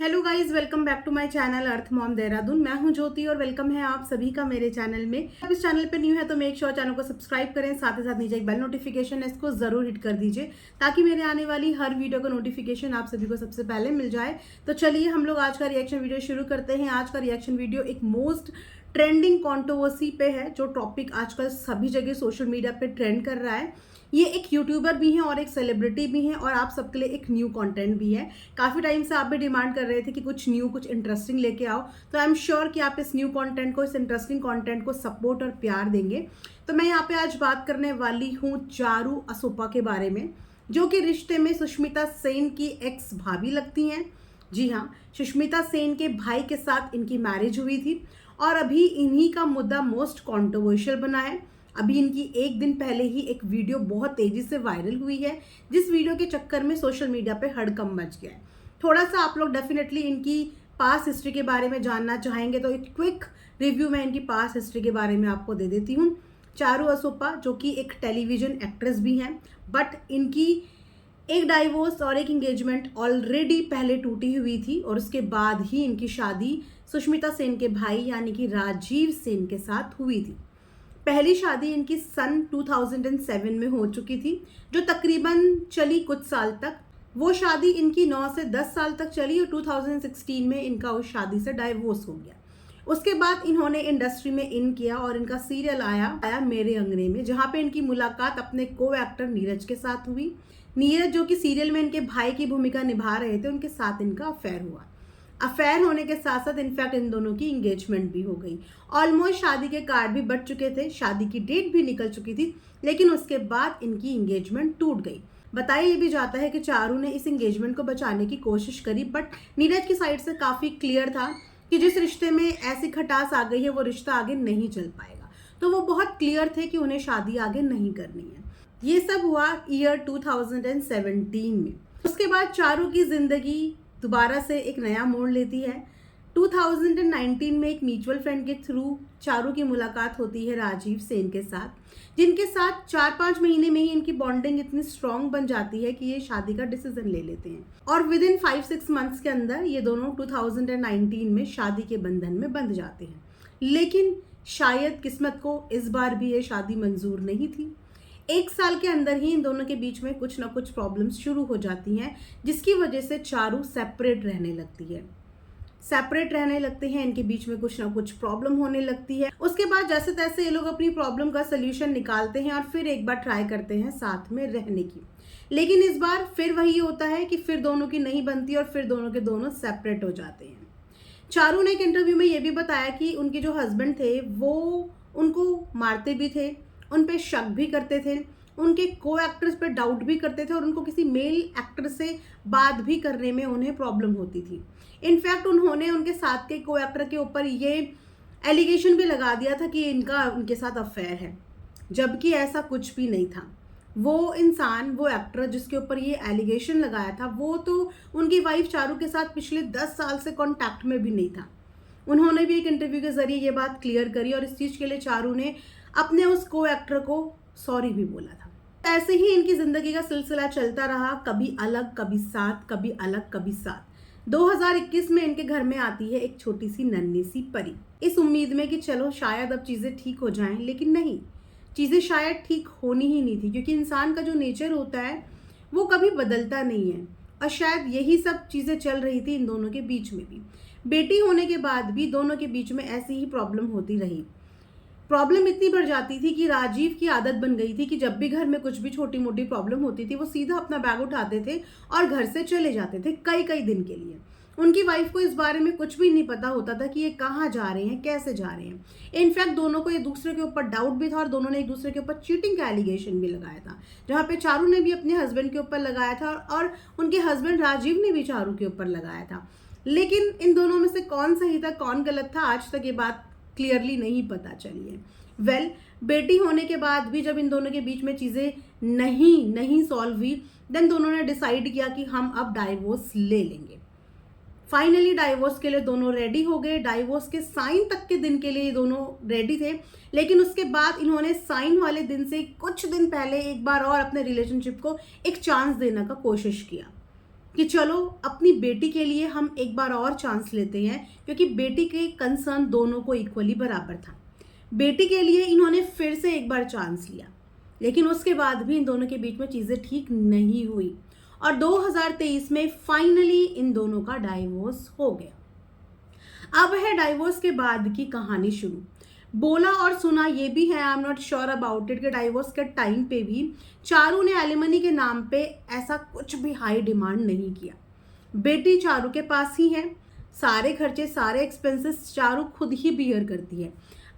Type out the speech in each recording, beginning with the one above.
Hello guys, welcome back to my channel earth mom Dehradun. मैं हूं ज्योति और वेलकम है आप सभी का मेरे चैनल में। आप इस चैनल पे न्यू है तो मेक श्योर चैनल को सब्सक्राइब करें, साथ ही साथ नीचे एक बेल नोटिफिकेशन है, इसको जरूर हिट कर दीजिए ताकि मेरे आने वाली हर वीडियो का नोटिफिकेशन आप सभी को सबसे पहले मिल जाए। तो चलिए हम लोग आज का रिएक्शन वीडियो शुरू करते हैं। आज का रिएक्शन वीडियो एक मोस्ट ट्रेंडिंग कॉन्ट्रोवर्सी पे है, जो टॉपिक आजकल सभी जगह सोशल मीडिया पे ट्रेंड कर रहा है। ये एक यूट्यूबर भी हैं और एक सेलिब्रिटी भी हैं और आप सबके लिए एक न्यू कंटेंट भी है। काफ़ी टाइम से आप भी डिमांड कर रहे थे कि कुछ न्यू कुछ इंटरेस्टिंग लेके आओ, तो आई एम श्योर कि आप इस न्यू कंटेंट को, इस इंटरेस्टिंग कंटेंट को सपोर्ट और प्यार देंगे। तो मैं यहाँ पे आज बात करने वाली हूँ चारू असोपा के बारे में, जो कि रिश्ते में सुष्मिता सेन की एक्स भाभी लगती हैं। जी हाँ, सुष्मिता सेन के भाई के साथ इनकी मैरिज हुई थी और अभी इन्हीं का मुद्दा मोस्ट कॉन्ट्रोवर्शियल बना है। अभी इनकी एक दिन पहले ही एक वीडियो बहुत तेजी से वायरल हुई है, जिस वीडियो के चक्कर में सोशल मीडिया पे हड़कंप मच गया है। थोड़ा सा आप लोग डेफिनेटली इनकी पास्ट हिस्ट्री के बारे में जानना चाहेंगे तो एक क्विक रिव्यू मैं इनकी पास्ट हिस्ट्री के बारे में आपको दे देती हूँ। चारू असोपा जो कि एक टेलीविजन एक्ट्रेस भी हैं, बट इनकी एक डाइवोर्स और एक इंगेजमेंट ऑलरेडी पहले टूटी हुई थी और उसके बाद ही इनकी शादी सुष्मिता सेन के भाई यानी कि राजीव सेन के साथ हुई थी। पहली शादी इनकी सन 2007 में हो चुकी थी, जो तकरीबन चली कुछ साल तक। वो शादी इनकी 9 से 10 साल तक चली और 2016 में इनका उस शादी से डाइवोर्स हो गया। उसके बाद इन्होंने इंडस्ट्री में इन किया और इनका सीरियल आया मेरे अंगने में, जहाँ पे इनकी मुलाकात अपने को एक्टर नीरज के साथ हुई। नीरज जो कि सीरियल में इनके भाई की भूमिका निभा रहे थे, उनके साथ इनका अफेयर हुआ। अफेयर होने के साथ साथ इनफैक्ट इन दोनों की इंगेजमेंट भी हो गई। ऑलमोस्ट शादी के कार्ड भी बच चुके थे, शादी की डेट भी निकल चुकी थी, लेकिन उसके बाद इनकी इंगेजमेंट टूट गई। बताया ये भी जाता है कि चारू ने इस इंगेजमेंट को बचाने की कोशिश करी, बट नीरज की साइड से काफ़ी क्लियर था कि जिस रिश्ते में ऐसी खटास आ गई है वो रिश्ता आगे नहीं चल पाएगा। तो वो बहुत क्लियर थे कि उन्हें शादी आगे नहीं करनी है। ये सब हुआ ईयर 2017 में। उसके बाद चारू की जिंदगी दोबारा से एक नया मोड़ लेती है। 2019 में एक म्यूचुअल फ्रेंड के थ्रू चारू की मुलाकात होती है राजीव सेन के साथ, जिनके साथ 4-5 महीने में ही इनकी बॉन्डिंग इतनी स्ट्रांग बन जाती है कि ये शादी का डिसीजन ले लेते हैं और विद इन 5-6 मंथ्स के अंदर ये दोनों 2019 में शादी के बंधन में बंध जाते हैं। लेकिन शायद किस्मत को इस बार भी ये शादी मंजूर नहीं थी। 1 साल के अंदर ही इन दोनों के बीच में कुछ ना कुछ प्रॉब्लम्स शुरू हो जाती हैं, जिसकी वजह से चारू सेपरेट रहने लगती है। सेपरेट रहने लगते हैं, इनके बीच में कुछ ना कुछ प्रॉब्लम होने लगती है। उसके बाद जैसे तैसे ये लोग अपनी प्रॉब्लम का सल्यूशन निकालते हैं और फिर एक बार ट्राई करते हैं साथ में रहने की। लेकिन इस बार फिर वही होता है कि फिर दोनों की नहीं बनती और फिर दोनों के दोनों सेपरेट हो जाते हैं। चारू ने एक इंटरव्यू में ये भी बताया कि उनके जो हस्बैंड थे वो उनको मारते भी थे, उन पे शक भी करते थे, उनके को एक्टर्स पे डाउट भी करते थे और उनको किसी मेल एक्टर से बात भी करने में उन्हें प्रॉब्लम होती थी। इनफैक्ट उन्होंने उनके साथ के को एक्टर के ऊपर ये एलिगेशन भी लगा दिया था कि इनका उनके साथ अफेयर है, जबकि ऐसा कुछ भी नहीं था। वो इंसान, वो एक्टर जिसके ऊपर ये एलिगेशन लगाया था, वो तो उनकी वाइफ चारू के साथ पिछले 10 साल से कॉन्टैक्ट में भी नहीं था। उन्होंने भी एक इंटरव्यू के जरिए ये बात क्लियर करी और इस चीज़ के लिए चारू ने अपने उस को एक्टर को सॉरी भी बोला था। ऐसे ही इनकी जिंदगी का सिलसिला चलता रहा, कभी अलग कभी साथ, कभी अलग कभी साथ। 2021 में इनके घर में आती है एक छोटी सी नन्ही सी परी, इस उम्मीद में कि चलो शायद अब चीज़ें ठीक हो जाएं, लेकिन नहीं, चीज़ें शायद ठीक होनी ही नहीं थी, क्योंकि इंसान का जो नेचर होता है वो कभी बदलता नहीं है। और शायद यही सब चीज़ें चल रही थी इन दोनों के बीच में भी। बेटी होने के बाद भी दोनों के बीच में ऐसी ही प्रॉब्लम होती रही। प्रॉब्लम इतनी बढ़ जाती थी कि राजीव की आदत बन गई थी कि जब भी घर में कुछ भी छोटी मोटी प्रॉब्लम होती थी वो सीधा अपना बैग उठाते थे और घर से चले जाते थे कई कई दिन के लिए। उनकी वाइफ को इस बारे में कुछ भी नहीं पता होता था कि ये कहाँ जा रहे हैं, कैसे जा रहे हैं। इनफैक्ट दोनों को एक दूसरे के ऊपर डाउट भी था और दोनों ने एक दूसरे के ऊपर चीटिंग का एलिगेशन भी लगाया था, जहाँ पे चारू ने भी अपने हस्बैंड के ऊपर लगाया था और उनके हस्बैंड राजीव ने भी चारू के ऊपर लगाया था। लेकिन इन दोनों में से कौन सही था कौन गलत था, आज तक ये बात क्लियरली नहीं पता चली है। वेल, बेटी होने के बाद भी जब इन दोनों के बीच में चीज़ें नहीं सॉल्व हुई, देन दोनों ने डिसाइड किया कि हम अब डाइवोर्स ले लेंगे। फाइनली डाइवोर्स के लिए दोनों रेडी हो गए। डाइवोर्स के साइन तक के दिन के लिए ये दोनों रेडी थे, लेकिन उसके बाद इन्होंने साइन वाले दिन से कुछ दिन पहले एक बार और अपने रिलेशनशिप को एक चांस देने का कोशिश किया। कि चलो अपनी बेटी के लिए हम एक बार और चांस लेते हैं, क्योंकि बेटी के कंसर्न दोनों को इक्वली बराबर था। बेटी के लिए इन्होंने फिर से एक बार चांस लिया, लेकिन उसके बाद भी इन दोनों के बीच में चीज़ें ठीक नहीं हुई और 2023 में फाइनली इन दोनों का डाइवोर्स हो गया। अब है डाइवोर्स के बाद की कहानी शुरू। बोला और सुना ये भी है, I am not sure about it, कि डाइवोर्स के टाइम पे भी चारू ने एलिमनी के नाम पे ऐसा कुछ भी हाई डिमांड नहीं किया। बेटी चारू के पास ही है, सारे खर्चे सारे एक्सपेंसेस चारू खुद ही बियर करती है।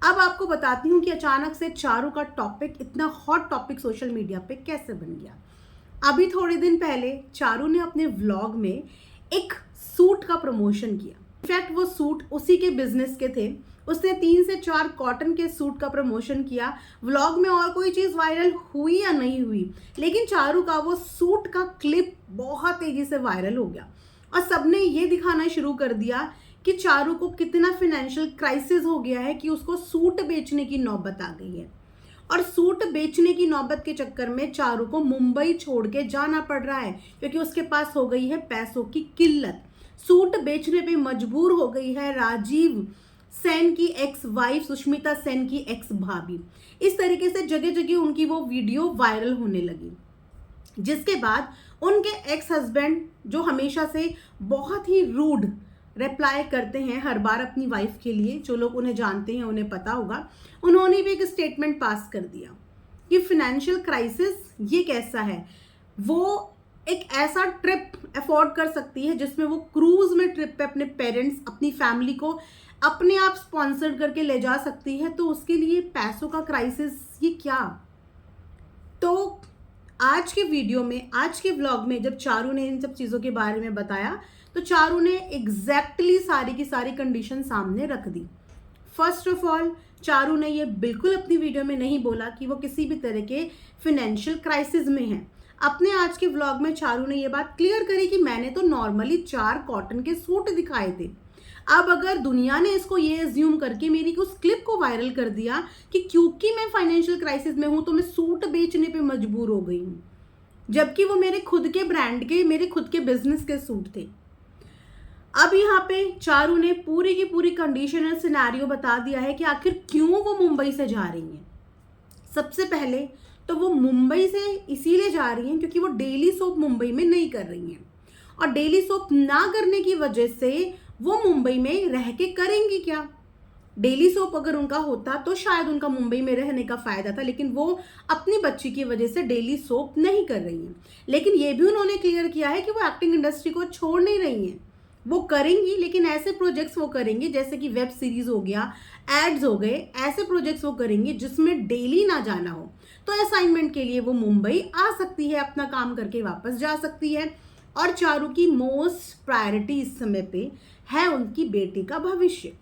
अब आपको बताती हूँ कि अचानक से चारू का टॉपिक इतना हॉट टॉपिक सोशल मीडिया पे कैसे बन गया। अभी थोड़े दिन पहले चारू ने अपने व्लॉग में एक सूट का प्रमोशन किया। इनफैक्ट वो सूट उसी के बिजनेस के थे। उसने 3 से 4 कॉटन के सूट का प्रमोशन किया। व्लॉग में और कोई चीज़ वायरल हुई या नहीं हुई, लेकिन चारू का वो सूट का क्लिप बहुत तेजी से वायरल हो गया और सबने ये दिखाना शुरू कर दिया कि चारू को कितना फाइनेंशियल क्राइसिस हो गया है कि उसको सूट बेचने की नौबत आ गई है। और सूट बेचने की नौबत के चक्कर में चारू को मुंबई छोड़ के जाना पड़ रहा है, क्योंकि उसके पास हो गई है पैसों की किल्लत। सूट बेचने पे मजबूर हो गई है राजीव सेन की एक्स वाइफ सुष्मिता सेन की एक्स भाभी। इस तरीके से जगह जगह उनकी वो वीडियो वायरल होने लगी, जिसके बाद उनके एक्स हस्बैंड, जो हमेशा से बहुत ही रूड रिप्लाई करते हैं हर बार अपनी वाइफ के लिए, जो लोग उन्हें जानते हैं उन्हें पता होगा, उन्होंने भी एक स्टेटमेंट पास कर दिया कि फाइनेंशियल क्राइसिस ये कैसा है। वो एक ऐसा ट्रिप अफोर्ड कर सकती है जिसमें वो क्रूज में ट्रिप पे अपने पेरेंट्स, अपनी फैमिली को अपने आप स्पॉन्सर करके ले जा सकती है, तो उसके लिए पैसों का क्राइसिस ये क्या। तो आज के वीडियो में, आज के व्लॉग में जब चारू ने इन सब चीज़ों के बारे में बताया, तो चारू ने एग्जैक्टली सारी की सारी कंडीशन सामने रख दी। फर्स्ट ऑफ ऑल, चारू ने ये बिल्कुल अपनी वीडियो में नहीं बोला कि वो किसी भी तरह के फाइनेंशियल क्राइसिस में है। अपने आज के व्लॉग में चारू ने ये बात क्लियर करी कि मैंने तो नॉर्मली 4 कॉटन के सूट दिखाए थे। अब अगर दुनिया ने इसको ये एज्यूम करके मेरी उस क्लिप को वायरल कर दिया कि क्योंकि मैं फाइनेंशियल क्राइसिस में हूं तो मैं सूट बेचने पे मजबूर हो गई हूं, जबकि वो मेरे खुद के ब्रांड के, मेरे खुद के बिजनेस के सूट थे। अब यहाँ पे चारू ने पूरी की पूरी कंडीशनल सिनेरियो बता दिया है कि आखिर क्यों वो मुंबई से जा रही हैं। सबसे पहले तो वो मुंबई से इसीलिए जा रही हैं क्योंकि वो डेली सोप मुंबई में नहीं कर रही हैं, और डेली सोप ना करने की वजह से वो मुंबई में रह के करेंगी क्या। डेली सोप अगर उनका होता तो शायद उनका मुंबई में रहने का फायदा था, लेकिन वो अपनी बच्ची की वजह से डेली सोप नहीं कर रही हैं। लेकिन ये भी उन्होंने क्लियर किया है कि वो एक्टिंग इंडस्ट्री को छोड़ नहीं रही हैं, वो करेंगी, लेकिन ऐसे प्रोजेक्ट्स वो करेंगी जैसे कि वेब सीरीज हो गया, एड्स हो गए, ऐसे प्रोजेक्ट्स वो करेंगी जिसमें डेली ना जाना हो। तो असाइनमेंट के लिए वो मुंबई आ सकती है, अपना काम करके वापस जा सकती है। और चारू की मोस्ट प्रायोरिटी इस समय पे है उनकी बेटी का भविष्य।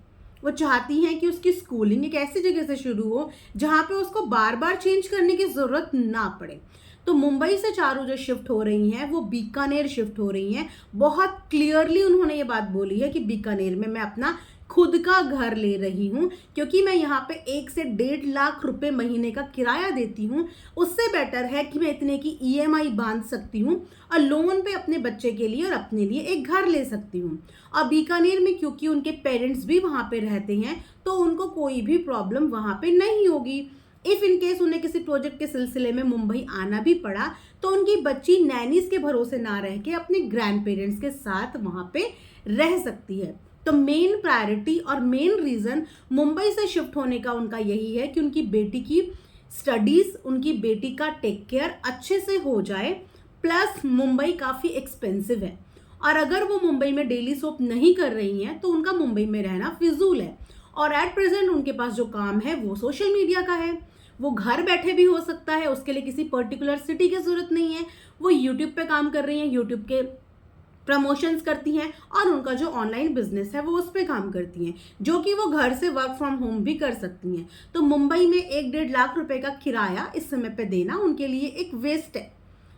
वो चाहती हैं कि उसकी स्कूलिंग एक ऐसी जगह से शुरू हो जहाँ पे उसको बार बार चेंज करने की ज़रूरत ना पड़े। तो मुंबई से चारू जो शिफ्ट हो रही हैं वो बीकानेर शिफ्ट हो रही हैं। बहुत क्लियरली उन्होंने ये बात बोली है कि बीकानेर में मैं अपना खुद का घर ले रही हूँ, क्योंकि मैं यहाँ पे 1 से 1.5 लाख रुपए महीने का किराया देती हूँ। उससे बेटर है कि मैं इतने की EMI बांध सकती हूँ और लोन पे अपने बच्चे के लिए और अपने लिए एक घर ले सकती हूँ। और बीकानेर में क्योंकि उनके पेरेंट्स भी वहाँ पे रहते हैं तो उनको कोई भी प्रॉब्लम वहाँ पे नहीं होगी। इफ़ इन केस उन्हें किसी प्रोजेक्ट के सिलसिले में मुंबई आना भी पड़ा तो उनकी बच्ची नैनीज के भरोसे ना रह के अपने ग्रैंड पेरेंट्स के साथ वहाँ पे रह सकती है। तो मेन प्रायोरिटी और मेन रीज़न मुंबई से शिफ्ट होने का उनका यही है कि उनकी बेटी की स्टडीज़, उनकी बेटी का टेक केयर अच्छे से हो जाए। प्लस मुंबई काफ़ी एक्सपेंसिव है, और अगर वो मुंबई में डेली सोप नहीं कर रही हैं तो उनका मुंबई में रहना फिजूल है। और एट प्रेजेंट उनके पास जो काम है वो सोशल मीडिया का है, वो घर बैठे भी हो सकता है, उसके लिए किसी पर्टिकुलर सिटी की ज़रूरत नहीं है। वो यूट्यूब पे काम कर रही हैं, यूट्यूब के प्रमोशंस करती हैं, और उनका जो ऑनलाइन बिजनेस है वो उस पर काम करती हैं, जो कि वो घर से वर्क फ्रॉम होम भी कर सकती हैं। तो मुंबई में 1-1.5 लाख रुपए का किराया इस समय पे देना उनके लिए एक वेस्ट है,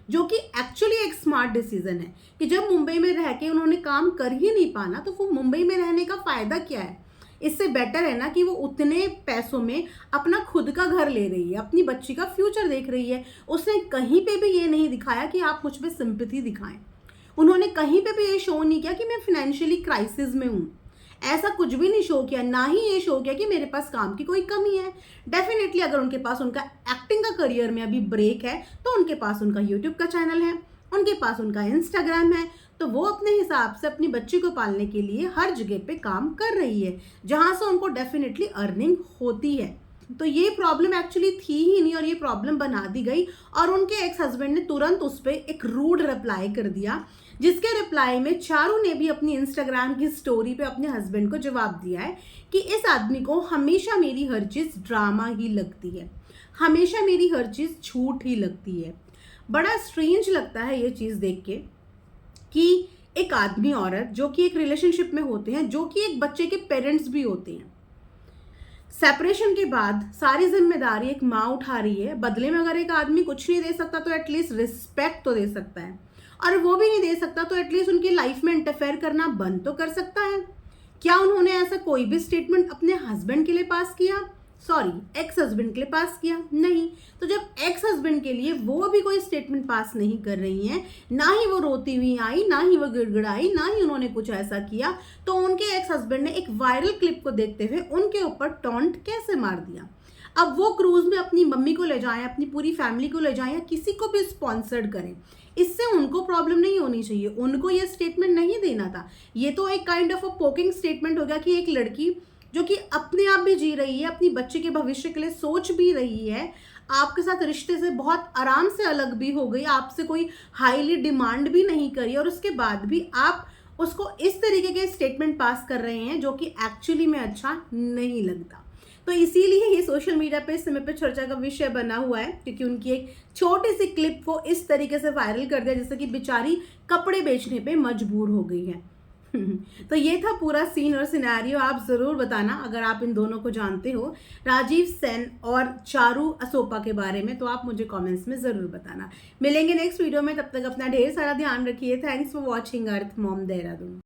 जो कि एक्चुअली एक स्मार्ट डिसीजन है कि जब मुंबई में रह के उन्होंने काम कर ही नहीं पाना तो वो मुंबई में रहने का फ़ायदा क्या है। इससे बेटर है ना कि वो उतने पैसों में अपना खुद का घर ले रही है, अपनी बच्ची का फ्यूचर देख रही है। उसने कहीं पे भी ये नहीं दिखाया कि आप मुझ पे सिंपैथी दिखाएं। उन्होंने कहीं पे भी ये शो नहीं किया कि मैं फाइनेंशियली क्राइसिस में हूँ, ऐसा कुछ भी नहीं शो किया। ना ही ये शो किया कि मेरे पास काम की कोई कमी है। डेफिनेटली अगर उनके पास उनका एक्टिंग का करियर में अभी ब्रेक है तो उनके पास उनका यूट्यूब का चैनल है, उनके पास उनका इंस्टाग्राम है, तो वो अपने हिसाब से अपनी बच्ची को पालने के लिए हर जगह पे काम कर रही है जहां से उनको डेफिनेटली अर्निंग होती है। तो ये प्रॉब्लम एक्चुअली थी ही नहीं और ये प्रॉब्लम बना दी गई और उनके एक्स हस्बैंड ने तुरंत उस पर एक रूड रिप्लाई कर दिया, जिसके रिप्लाई में चारू ने भी अपनी इंस्टाग्राम की स्टोरी पे अपने हस्बैंड को जवाब दिया है कि इस आदमी को हमेशा मेरी हर चीज़ ड्रामा ही लगती है, हमेशा मेरी हर चीज़ झूठ ही लगती है। बड़ा स्ट्रेंज लगता है ये चीज़ देख के कि एक आदमी औरत जो कि एक रिलेशनशिप में होते हैं, जो कि एक बच्चे के पेरेंट्स भी होते हैं, सेपरेशन के बाद सारी जिम्मेदारी एक माँ उठा रही है। बदले में अगर एक आदमी कुछ नहीं दे सकता तो एटलीस्ट रिस्पेक्ट तो दे सकता है, और वो भी नहीं दे सकता तो एटलीस्ट उनकी लाइफ में इंटरफेयर करना बंद तो कर सकता है। क्या उन्होंने ऐसा कोई भी स्टेटमेंट अपने हस्बैंड के लिए पास किया? सॉरी, एक्स हस्बैंड के लिए पास किया? नहीं। तो जब एक्स हस्बैंड के लिए वो भी कोई स्टेटमेंट पास नहीं कर रही हैं, ना ही वो रोती हुई आई, ना ही वो गिड़गिड़ाई, ना ही उन्होंने कुछ ऐसा किया, तो उनके एक्स हस्बैंड ने एक वायरल क्लिप को देखते हुए उनके ऊपर टॉन्ट कैसे मार दिया? अब वो क्रूज में अपनी मम्मी को ले जाएं, अपनी पूरी फैमिली को ले जाएं या किसी को भी स्पॉन्सर्ड करें, इससे उनको प्रॉब्लम नहीं होनी चाहिए। उनको ये स्टेटमेंट नहीं देना था। ये तो एक kind of a poking statement हो गया कि एक लड़की जो कि अपने आप भी जी रही है, अपनी बच्चे के भविष्य के लिए सोच भी रही है, आपके साथ रिश्ते से बहुत आराम से अलग भी हो गई, आपसे कोई हाईली डिमांड भी नहीं करी, और उसके बाद भी आप उसको इस तरीके के स्टेटमेंट पास कर रहे हैं जो कि एक्चुअली में अच्छा नहीं लगता। तो इसीलिए ये सोशल मीडिया पे इस समय पे चर्चा का विषय बना हुआ है, क्योंकि उनकी एक छोटी सी क्लिप को इस तरीके से वायरल कर दिया जैसे कि बेचारी कपड़े बेचने पे मजबूर हो गई है। तो ये था पूरा सीन और सिनेरियो। आप ज़रूर बताना अगर आप इन दोनों को जानते हो, राजीव सेन और चारू असोपा के बारे में, तो आप मुझे कमेंट्स में ज़रूर बताना। मिलेंगे नेक्स्ट वीडियो में, तब तक अपना ढेर सारा ध्यान रखिए। Thanks for watching earth mom Dehradun.